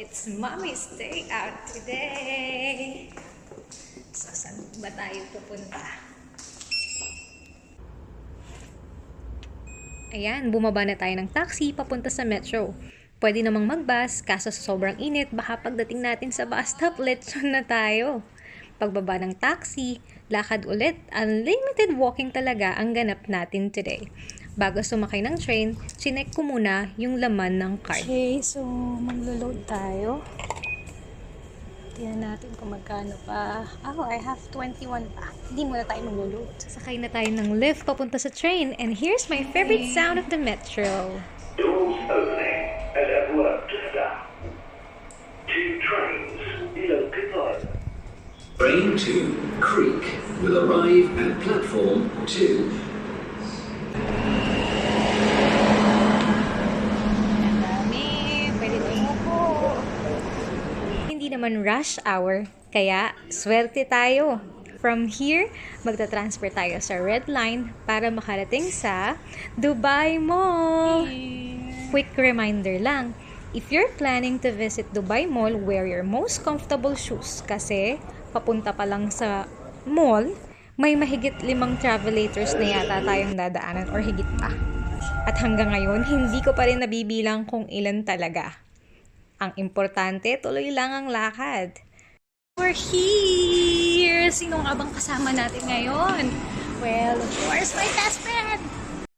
It's Mommy's day out today. So, saan ba tayo pupunta? Ayan, bumaba na tayo ng taxi papunta sa metro. Pwede namang mag-bus, kaso sa sobrang init, baka pagdating natin sa bus stop, lechon na tayo. Pagbaba ng taxi, lakad ulit, unlimited walking talaga ang ganap natin today. Bago sumakay ng train, chinek ko muna yung laman ng card. Okay, so maglo-load tayo. Tingnan natin kung magkano pa. Oh, I have 21 pa. Hindi muna tayo maglo-load. Sakay na tayo ng lift papunta sa train, and here's my favorite sound of the metro. Doors opening and at work to stop. 2 trains below Goodbye. Train to Creek will arrive at platform 2. Hindi naman rush hour, kaya swerte tayo. From here, magta-transfer tayo sa Red Line para makarating sa Dubai Mall. Quick reminder lang, if you're planning to visit Dubai Mall, wear your most comfortable shoes kasi papunta pa lang sa mall, may mahigit 5 travelators na yata tayong dadaanan or higit pa. At hanggang ngayon, hindi ko pa rin nabibilang kung ilan talaga. Ang importante, tuloy lang ang lakad. We're here! Sino nga bang kasama natin ngayon? Well, of course, my best friend!